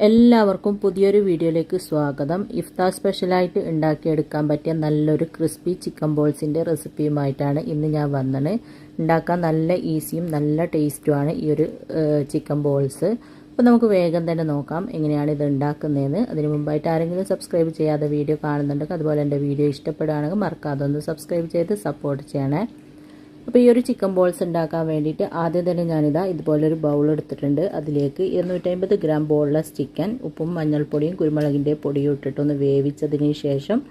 എല്ലാവർക്കും പുതിയൊരു വീഡിയോയിലേക്ക് സ്വാഗതം. ഇഫ്താർ സ്പെഷ്യലായിട്ട് ഉണ്ടാക്കിയെടുക്കാൻ പറ്റിയ നല്ലൊരു ക്രിസ്പി ചിക്കൻ ബോൾസിൻ്റെ റെസിപ്പിയുമായിട്ടാണ് ഇന്ന് ഞാൻ വന്നത്. ഉണ്ടാക്കാൻ നല്ല ഈസിയും നല്ല ടേസ്റ്റുമാണ് ഈ ഒരു ചിക്കൻ ബോൾസ്. അപ്പോൾ നമുക്ക് വേഗം തന്നെ നോക്കാം എങ്ങനെയാണ് ഇത് ഉണ്ടാക്കുന്നതെന്ന്. അതിന് മുമ്പായിട്ട് ആരെങ്കിലും സബ്സ്ക്രൈബ് ചെയ്യാതെ വീഡിയോ കാണുന്നുണ്ടെങ്കിൽ അതുപോലെ എൻ്റെ വീഡിയോ ഇഷ്ടപ്പെടുകയാണെങ്കിൽ മറക്കാതെ ഒന്ന് സബ്സ്ക്രൈബ് ചെയ്ത് സപ്പോർട്ട് ചെയ്യണേ. അപ്പോൾ ഈ ഒരു ചിക്കൻ ബോൾസ് ഉണ്ടാക്കാൻ വേണ്ടിയിട്ട് ആദ്യം തന്നെ ഞാനിതാ ഇതുപോലൊരു ബൗൾ എടുത്തിട്ടുണ്ട്. അതിലേക്ക് 250 ഗ്രാം ബോൺലെസ് ചിക്കൻ ഉപ്പും മഞ്ഞൾപ്പൊടിയും കുരുമുളകിൻ്റെ പൊടിയും ഇട്ടിട്ടൊന്ന് വേവിച്ചതിന് ശേഷം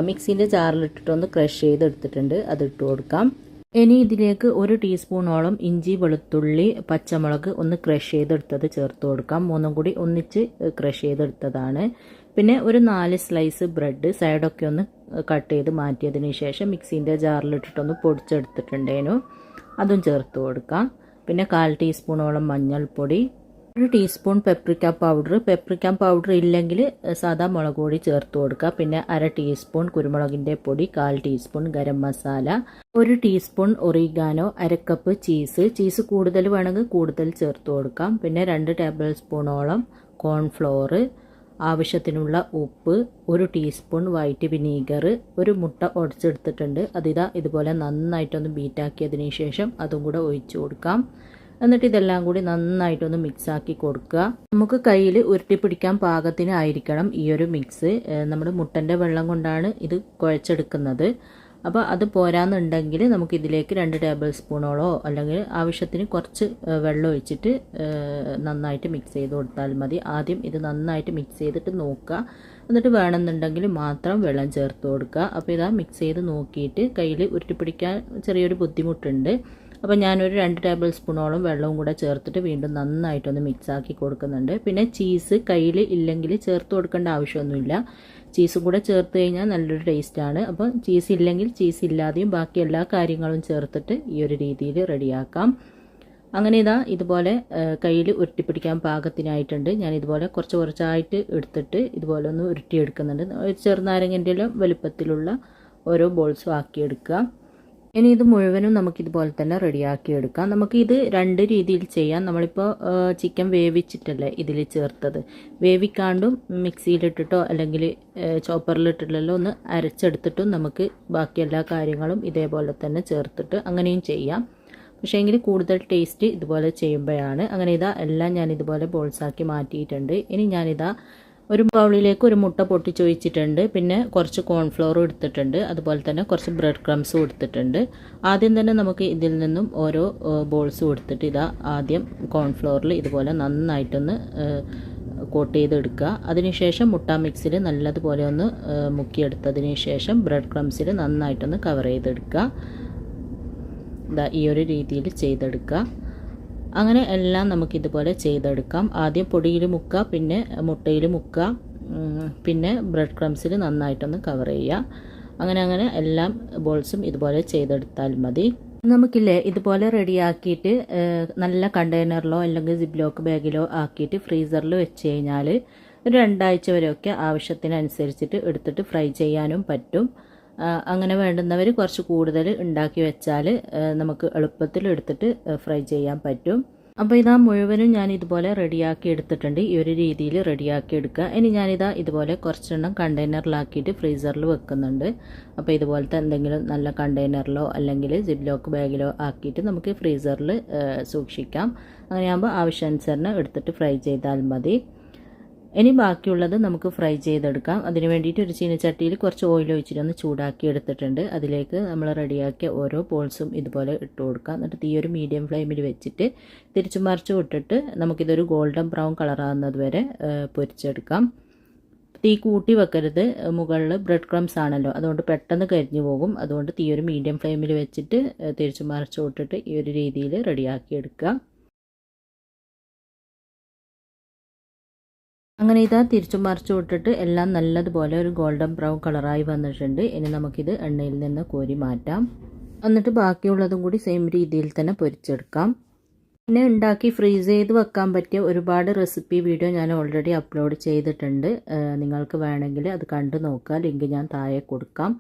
മിക്സിൻ്റെ ജാറിലിട്ടിട്ടൊന്ന് ക്രഷ് ചെയ്തെടുത്തിട്ടുണ്ട്. അതിട്ട് കൊടുക്കാം. ഇനി ഇതിലേക്ക് 1 ടീസ്പൂണോളം ഇഞ്ചി വെളുത്തുള്ളി പച്ചമുളക് ഒന്ന് ക്രഷ് ചെയ്തെടുത്തത് ചേർത്ത് കൊടുക്കാം. മൂന്നും കൂടി ഒന്നിച്ച് ക്രഷ് ചെയ്തെടുത്തതാണ്. പിന്നെ ഒരു 4 സ്ലൈസ് ബ്രെഡ് സൈഡൊക്കെ ഒന്ന് കട്ട് ചെയ്ത് മാറ്റിയതിന് ശേഷം മിക്സിൻ്റെ ജാറിലിട്ടിട്ടൊന്ന് പൊടിച്ചെടുത്തിട്ടുണ്ടേനു. അതും ചേർത്ത് കൊടുക്കാം. പിന്നെ 1/4 ടീസ്പൂണോളം മഞ്ഞൾപ്പൊടി, 1 ടീസ്പൂൺ പെപ്രിക്ക പൗഡർ ഇല്ലെങ്കിൽ സാധാ മുളക് പൊടി ചേർത്ത് കൊടുക്കുക. പിന്നെ 1/2 ടീസ്പൂൺ കുരുമുളകിൻ്റെ പൊടി, 1/4 teaspoon garam masala, 1 teaspoon oregano, 1/2 cup cheese കൂടുതൽ വേണമെങ്കിൽ കൂടുതൽ ചേർത്ത് കൊടുക്കാം. പിന്നെ 2 ടേബിൾ സ്പൂണോളം കോൺഫ്ലോർ, ആവശ്യത്തിനുള്ള ഉപ്പ്, 1 ടീസ്പൂൺ വൈറ്റ് വിനീഗർ, 1 മുട്ട ഉടച്ചെടുത്തിട്ടുണ്ട്. അതിതാ ഇതുപോലെ നന്നായിട്ടൊന്ന് ബീറ്റാക്കിയതിന് ശേഷം അതും കൂടെ ഒഴിച്ചു കൊടുക്കാം. എന്നിട്ട് ഇതെല്ലാം കൂടി നന്നായിട്ടൊന്ന് മിക്സാക്കി കൊടുക്കുക. നമുക്ക് കയ്യിൽ ഉരുട്ടി പിടിക്കാൻ പാകത്തിനായിരിക്കണം ഈ ഒരു മിക്സ്. നമ്മുടെ മുട്ടൻ്റെ വെള്ളം കൊണ്ടാണ് ഇത് കുഴച്ചെടുക്കുന്നത്. അപ്പോൾ അത് പോരാന്നുണ്ടെങ്കിൽ നമുക്ക് ഇതിലേക്ക് 2 ടേബിൾ സ്പൂണോളോ അല്ലെങ്കിൽ ആവശ്യത്തിന് കുറച്ച് വെള്ളം ഒഴിച്ചിട്ട് നന്നായിട്ട് മിക്സ് ചെയ്ത് കൊടുത്താൽ മതി. ആദ്യം ഇത് നന്നായിട്ട് മിക്സ് ചെയ്തിട്ട് നോക്കുക. എന്നിട്ട് വേണമെന്നുണ്ടെങ്കിൽ മാത്രം വെള്ളം ചേർത്ത് കൊടുക്കുക. അപ്പോൾ ഇതാ മിക്സ് ചെയ്ത് നോക്കിയിട്ട് കയ്യിൽ ഉരുട്ടിപ്പിടിക്കാൻ ചെറിയൊരു ബുദ്ധിമുട്ടുണ്ട്. അപ്പോൾ ഞാനൊരു 2 ടേബിൾ സ്പൂണോളം വെള്ളവും കൂടെ ചേർത്തിട്ട് വീണ്ടും നന്നായിട്ടൊന്ന് മിക്സാക്കി കൊടുക്കുന്നുണ്ട്. പിന്നെ ചീസ് കയ്യിൽ ഇല്ലെങ്കിൽ ചേർത്ത് കൊടുക്കേണ്ട ആവശ്യമൊന്നുമില്ല. ചീസും കൂടെ ചേർത്ത് കഴിഞ്ഞാൽ നല്ലൊരു ടേസ്റ്റാണ്. അപ്പോൾ ചീസ് ഇല്ലെങ്കിൽ ചീസ് ഇല്ലാതെയും ബാക്കി എല്ലാ കാര്യങ്ങളും ചേർത്തിട്ട് ഈ ഒരു രീതിയിൽ റെഡിയാക്കാം. അങ്ങനെ ഇതാ ഇതുപോലെ കയ്യിൽ ഉരുട്ടിപ്പിടിക്കാൻ പാകത്തിനായിട്ടുണ്ട്. ഞാൻ ഇതുപോലെ കുറച്ചായിട്ട് എടുത്തിട്ട് ഇതുപോലെ ഒന്ന് ഉരുട്ടിയെടുക്കുന്നുണ്ട്. ചെറുനാരങ്ങൻ്റെ വലുപ്പത്തിലുള്ള ഓരോ ബോൾസും ആക്കിയെടുക്കുക. ഇനി ഇത് മുഴുവനും നമുക്കിതുപോലെ തന്നെ റെഡിയാക്കി എടുക്കാം. നമുക്കിത് 2 രീതിയിൽ ചെയ്യാം. നമ്മളിപ്പോൾ ചിക്കൻ വേവിച്ചിട്ടല്ലേ ഇതിൽ ചേർത്തത്. വേവിക്കാണ്ടും മിക്സിയിലിട്ടിട്ടോ അല്ലെങ്കിൽ ചോപ്പറിലിട്ടിട്ടല്ലോ ഒന്ന് അരച്ചെടുത്തിട്ടും നമുക്ക് ബാക്കി എല്ലാ കാര്യങ്ങളും ഇതേപോലെ തന്നെ ചേർത്തിട്ട് അങ്ങനെയും ചെയ്യാം. പക്ഷേ എങ്കിൽ കൂടുതൽ ടേസ്റ്റ് ഇതുപോലെ ചെയ്യുമ്പോഴാണ്. അങ്ങനെ ഇതാ എല്ലാം ഞാൻ ഇതുപോലെ ബോൾസാക്കി മാറ്റിയിട്ടുണ്ട്. ഇനി ഞാനിതാ ഒരു ബൗളിലേക്ക് 1 മുട്ട പൊട്ടിച്ചൊഴിച്ചിട്ടുണ്ട്. പിന്നെ കുറച്ച് കോൺഫ്ലോർ എടുത്തിട്ടുണ്ട്. അതുപോലെ തന്നെ കുറച്ച് ബ്രെഡ് ക്രംസും എടുത്തിട്ടുണ്ട്. ആദ്യം തന്നെ നമുക്ക് ഇതിൽ നിന്നും ഓരോ ബോൾസും എടുത്തിട്ട് ഇതാ ആദ്യം കോൺഫ്ലോറിൽ ഇതുപോലെ നന്നായിട്ടൊന്ന് കോട്ട് ചെയ്തെടുക്കുക. അതിനുശേഷം മുട്ട മിക്സിൽ നല്ലതുപോലെ ഒന്ന് മുക്കിയെടുത്തതിന് ശേഷം ബ്രെഡ് ക്രംസിൽ നന്നായിട്ടൊന്ന് കവർ ചെയ്തെടുക്കുക. ഇതാ ഈ ഒരു രീതിയിൽ ചെയ്തെടുക്കുക. അങ്ങനെ എല്ലാം നമുക്കിതുപോലെ ചെയ്തെടുക്കാം. ആദ്യം പൊടിയിൽ മുക്കുക, പിന്നെ മുട്ടയിൽ മുക്കുക, പിന്നെ ബ്രെഡ് ക്രംസിൽ നന്നായിട്ടൊന്ന് കവർ ചെയ്യുക. അങ്ങനെ എല്ലാ ബോൾസും ഇതുപോലെ ചെയ്തെടുത്താൽ മതി. നമുക്കില്ലേ ഇതുപോലെ റെഡിയാക്കിയിട്ട് നല്ല കണ്ടെയ്നറിലോ അല്ലെങ്കിൽ സിപ്ലോക്ക് ബാഗിലോ ആക്കിയിട്ട് ഫ്രീസറിൽ വെച്ച് കഴിഞ്ഞാൽ ഒരു 2 ആഴ്ച വരെയൊക്കെ ആവശ്യത്തിനനുസരിച്ചിട്ട് എടുത്തിട്ട് ഫ്രൈ ചെയ്യാനും പറ്റും. അങ്ങനെ വേണ്ടുന്നവർ കുറച്ച് കൂടുതൽ ഉണ്ടാക്കി വെച്ചാൽ നമുക്ക് എളുപ്പത്തിൽ എടുത്തിട്ട് ഫ്രൈ ചെയ്യാൻ പറ്റും. അപ്പോൾ ഇതാ മുഴുവനും ഞാൻ ഇതുപോലെ റെഡിയാക്കി എടുത്തിട്ടുണ്ട്. ഈ ഒരു രീതിയിൽ റെഡിയാക്കി എടുക്കുക. ഇനി ഞാനിതാ ഇതുപോലെ കുറച്ചെണ്ണം കണ്ടെയ്നറിലാക്കിയിട്ട് ഫ്രീസറിൽ വെക്കുന്നുണ്ട്. അപ്പോൾ ഇതുപോലത്തെ എന്തെങ്കിലും നല്ല കണ്ടെയ്നറിലോ അല്ലെങ്കിൽ സിപ്ലോക്ക് ബാഗിലോ ആക്കിയിട്ട് നമുക്ക് ഫ്രീസറിൽ സൂക്ഷിക്കാം. അങ്ങനെയാകുമ്പോൾ ആവശ്യാനുസരണം എടുത്തിട്ട് ഫ്രൈ ചെയ്താൽ മതി. ഇനി ബാക്കിയുള്ളത് നമുക്ക് ഫ്രൈ ചെയ്തെടുക്കാം. അതിന് വേണ്ടിയിട്ട് ഒരു ചീനച്ചട്ടിയിൽ കുറച്ച് ഓയിൽ ഒഴിച്ചിട്ട് ഒന്ന് ചൂടാക്കി എടുത്തിട്ടുണ്ട്. അതിലേക്ക് നമ്മൾ റെഡിയാക്കിയ ഓരോ ബോൾസും ഇതുപോലെ ഇട്ട് കൊടുക്കാം. എന്നിട്ട് തീ ഒരു മീഡിയം ഫ്ലെയിമിൽ വെച്ചിട്ട് തിരിച്ചു മറിച്ച് വിട്ടിട്ട് നമുക്കിതൊരു ഗോൾഡൻ ബ്രൗൺ കളറാകുന്നത് വരെ പൊരിച്ചെടുക്കാം. തീ കൂട്ടി വെക്കരുത്. മുകളിൽ ബ്രെഡ് ക്രംസ് ആണല്ലോ, അതുകൊണ്ട് പെട്ടെന്ന് കരിഞ്ഞു പോകും. അതുകൊണ്ട് തീ ഒരു മീഡിയം ഫ്ലെയിമിൽ വെച്ചിട്ട് തിരിച്ചു മറിച്ച് വിട്ടിട്ട് ഈ ഒരു രീതിയിൽ റെഡിയാക്കി എടുക്കുക. അങ്ങനെ ഇതാ തിരിച്ചു മറിച്ചു വിട്ടിട്ട് എല്ലാം നല്ലതുപോലെ ഒരു ഗോൾഡൻ ബ്രൗൺ കളറായി വന്നിട്ടുണ്ട്. ഇനി നമുക്കിത് എണ്ണയിൽ നിന്ന് കോരി മാറ്റാം. എന്നിട്ട് ബാക്കിയുള്ളതും കൂടി സെയിം രീതിയിൽ തന്നെ പൊരിച്ചെടുക്കാം. പിന്നെ ഉണ്ടാക്കി ഫ്രീസ് ചെയ്ത് വെക്കാൻ പറ്റിയ ഒരുപാട് റെസിപ്പി വീഡിയോ ഞാൻ ഓൾറെഡി അപ്ലോഡ് ചെയ്തിട്ടുണ്ട്. നിങ്ങൾക്ക് വേണമെങ്കിൽ അത് കണ്ടു നോക്കുക. ലിങ്ക് ഞാൻ താഴെ കൊടുക്കാം.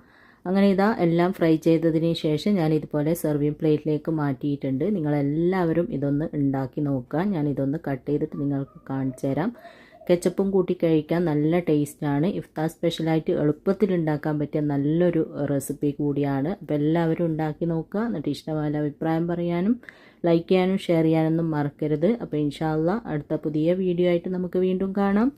അങ്ങനെ ഇതാ എല്ലാം ഫ്രൈ ചെയ്തതിന് ശേഷം ഞാൻ ഇതുപോലെ സെർവിങ് പ്ലേറ്റിലേക്ക് മാറ്റിയിട്ടുണ്ട്. നിങ്ങളെല്ലാവരും ഇതൊന്ന് ഉണ്ടാക്കി നോക്കുക. ഞാൻ ഇതൊന്ന് കട്ട് ചെയ്തിട്ട് നിങ്ങൾക്ക് കാണിച്ചു തരാം. കെച്ചപ്പും കൂട്ടി കഴിക്കാൻ നല്ല ടേസ്റ്റാണ്. ഇഫ്താർ സ്പെഷ്യലായിട്ട് എളുപ്പത്തിൽ ഉണ്ടാക്കാൻ പറ്റിയ നല്ലൊരു റെസിപ്പി കൂടിയാണ്. അപ്പോൾ എല്ലാവരും ഉണ്ടാക്കി നോക്കുക. എന്നിട്ട് ഇഷ്ടമായ അഭിപ്രായം പറയാനും ലൈക്ക് ചെയ്യാനും ഷെയർ ചെയ്യാനൊന്നും മറക്കരുത്. അപ്പോൾ ഇൻഷാ അല്ലാഹ് അടുത്ത പുതിയ വീഡിയോ ആയിട്ട് നമുക്ക് വീണ്ടും കാണാം.